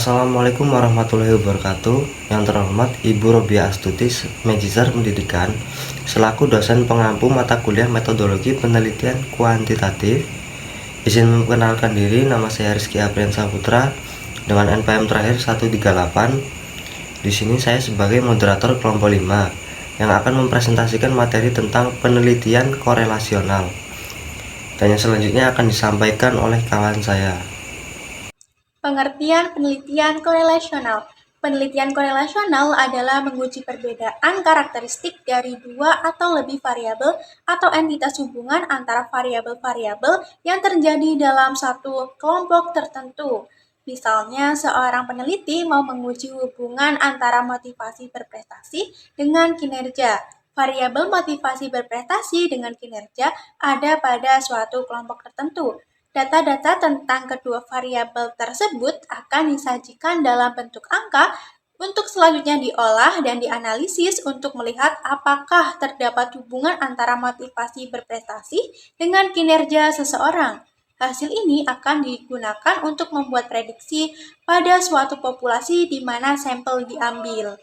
Assalamualaikum warahmatullahi wabarakatuh. Yang terhormat Ibu Robiah Astuti, Magister Pendidikan, selaku dosen pengampu mata kuliah metodologi penelitian kuantitatif. Izin memperkenalkan diri, nama saya Rizky Aprian Saputra dengan NPM terakhir 138. Di sini saya sebagai moderator kelompok 5 yang akan mempresentasikan materi tentang penelitian korelasional. Dan yang selanjutnya akan disampaikan oleh kawan saya. Pengertian penelitian korelasional. Penelitian korelasional adalah menguji perbedaan karakteristik dari dua atau lebih variabel atau entitas hubungan antara variabel-variabel yang terjadi dalam satu kelompok tertentu. Misalnya, seorang peneliti mau menguji hubungan antara motivasi berprestasi dengan kinerja. Variabel motivasi berprestasi dengan kinerja ada pada suatu kelompok tertentu. Data-data tentang kedua variabel tersebut akan disajikan dalam bentuk angka untuk selanjutnya diolah dan dianalisis untuk melihat apakah terdapat hubungan antara motivasi berprestasi dengan kinerja seseorang. Hasil ini akan digunakan untuk membuat prediksi pada suatu populasi di mana sampel diambil.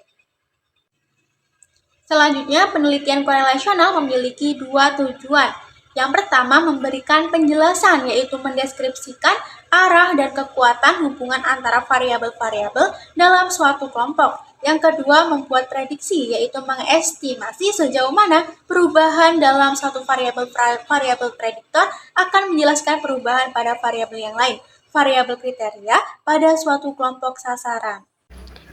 Selanjutnya, penelitian korelasional memiliki dua tujuan. Yang pertama, memberikan penjelasan, yaitu mendeskripsikan arah dan kekuatan hubungan antara variabel-variabel dalam suatu kelompok. Yang kedua, membuat prediksi, yaitu mengestimasi sejauh mana perubahan dalam satu variabel prediktor akan menjelaskan perubahan pada variabel yang lain, variabel kriteria pada suatu kelompok sasaran.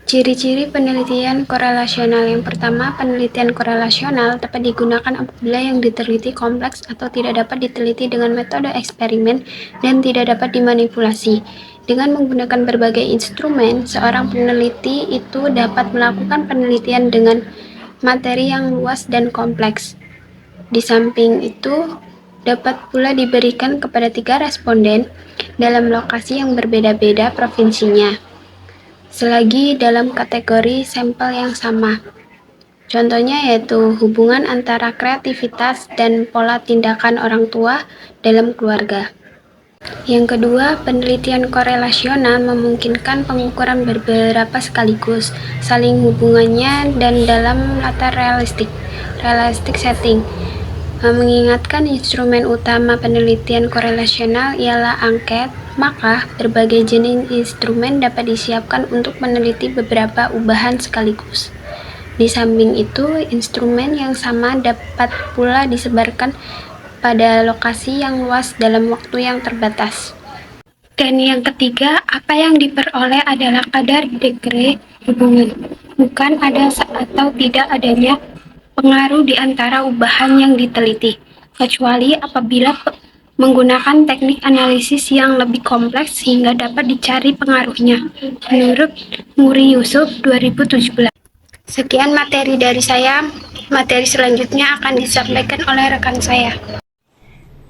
Ciri-ciri penelitian korelasional. Yang pertama, penelitian korelasional dapat digunakan apabila yang diteliti kompleks atau tidak dapat diteliti dengan metode eksperimen dan tidak dapat dimanipulasi. Dengan menggunakan berbagai instrumen, seorang peneliti itu dapat melakukan penelitian dengan materi yang luas dan kompleks. Di samping itu, dapat pula diberikan kepada 3 responden dalam lokasi yang berbeda-beda provinsinya, selagi dalam kategori sampel yang sama. Contohnya yaitu hubungan antara kreativitas dan pola tindakan orang tua dalam keluarga. Yang kedua, penelitian korelasional memungkinkan pengukuran beberapa sekaligus, saling hubungannya dan dalam latar realistic setting. Mengingatkan instrumen utama penelitian korelasional ialah angket, maka berbagai jenis instrumen dapat disiapkan untuk meneliti beberapa ubahan sekaligus. Di samping itu, instrumen yang sama dapat pula disebarkan pada lokasi yang luas dalam waktu yang terbatas. Dan yang ketiga, apa yang diperoleh adalah kadar degree hubungan, bukan ada atau tidak adanya pengaruh di antara ubahan yang diteliti, kecuali apabila menggunakan teknik analisis yang lebih kompleks sehingga dapat dicari pengaruhnya, menurut Muri Yusuf 2017. Sekian materi dari saya. Materi selanjutnya akan disampaikan oleh rekan saya.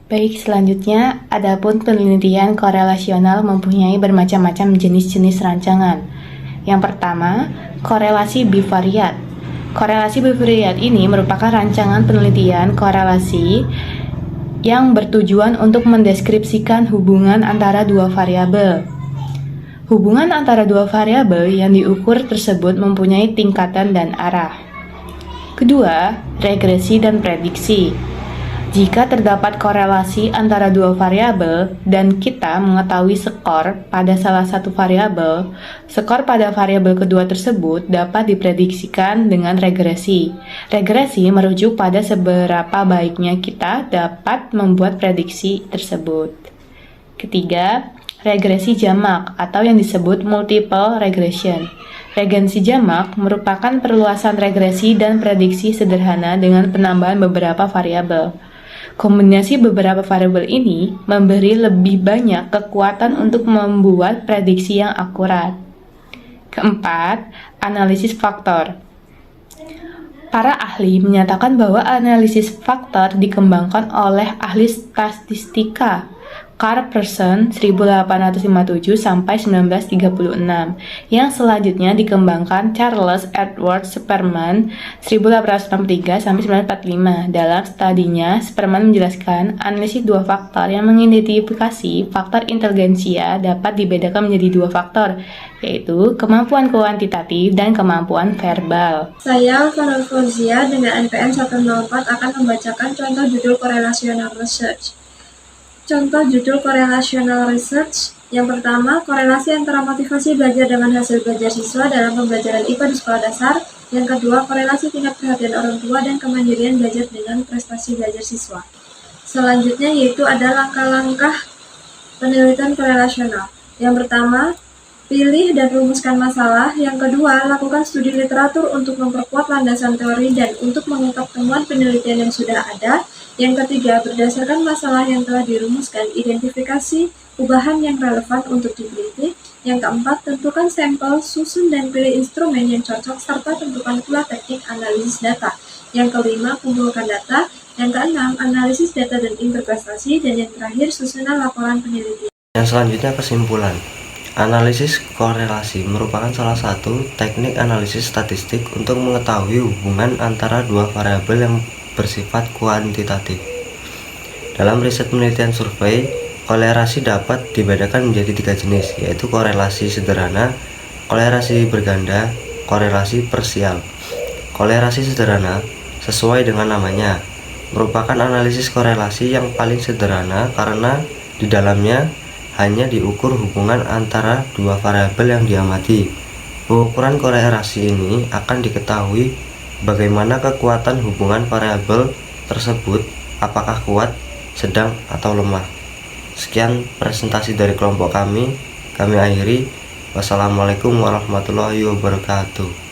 Baik, selanjutnya, adapun penelitian korelasional mempunyai bermacam-macam jenis-jenis rancangan. Yang pertama, korelasi bivariat. Korelasi bivariat ini merupakan rancangan penelitian korelasi yang bertujuan untuk mendeskripsikan hubungan antara dua variabel. Hubungan antara dua variabel yang diukur tersebut mempunyai tingkatan dan arah. Kedua, regresi dan prediksi. Jika terdapat korelasi antara dua variabel dan kita mengetahui skor pada salah satu variabel, skor pada variabel kedua tersebut dapat diprediksikan dengan regresi. Regresi merujuk pada seberapa baiknya kita dapat membuat prediksi tersebut. Ketiga, regresi jamak atau yang disebut multiple regression. Regresi jamak merupakan perluasan regresi dan prediksi sederhana dengan penambahan beberapa variabel. Kombinasi beberapa variabel ini memberi lebih banyak kekuatan untuk membuat prediksi yang akurat. Keempat, analisis faktor. Para ahli menyatakan bahwa analisis faktor dikembangkan oleh ahli statistika Carl Pearson 1857 sampai 1936. Yang selanjutnya dikembangkan Charles Edward Sperman 1863 sampai 1945. Dalam studinya, Sperman menjelaskan analisis dua faktor yang mengidentifikasi faktor inteligensia dapat dibedakan menjadi dua faktor, yaitu kemampuan kuantitatif dan kemampuan verbal. Saya, Farul Fauzia, dengan NPM 104 akan membacakan contoh judul Correlational Research. Contoh judul Correlational Research. Yang pertama, korelasi antara motivasi belajar dengan hasil belajar siswa dalam pembelajaran IPA di sekolah dasar. Yang kedua, korelasi tingkat perhatian orang tua dan kemandirian belajar dengan prestasi belajar siswa. Selanjutnya yaitu ada langkah-langkah penelitian korelasional. Yang pertama, pilih dan rumuskan masalah. Yang kedua, lakukan studi literatur untuk memperkuat landasan teori dan untuk mengungkap temuan penelitian yang sudah ada. Yang ketiga, berdasarkan masalah yang telah dirumuskan, identifikasi ubahan yang relevan untuk diteliti. Yang keempat, tentukan sampel, susun dan pilih instrumen yang cocok, serta tentukan pula teknik analisis data. Yang kelima, kumpulkan data. Yang keenam, analisis data dan interpretasi. Dan yang terakhir, susunan laporan penelitian. Yang selanjutnya kesimpulan. Analisis korelasi merupakan salah satu teknik analisis statistik untuk mengetahui hubungan antara dua variabel yang bersifat kuantitatif. Dalam riset penelitian survei, korelasi dapat dibedakan menjadi tiga jenis, yaitu korelasi sederhana, korelasi berganda, korelasi parsial. Korelasi sederhana, sesuai dengan namanya, merupakan analisis korelasi yang paling sederhana karena di dalamnya hanya diukur hubungan antara dua variabel yang diamati. Pengukuran korelasi ini akan diketahui bagaimana kekuatan hubungan variabel tersebut, apakah kuat, sedang, atau lemah. Sekian presentasi dari kelompok kami akhiri. Wassalamualaikum warahmatullahi wabarakatuh.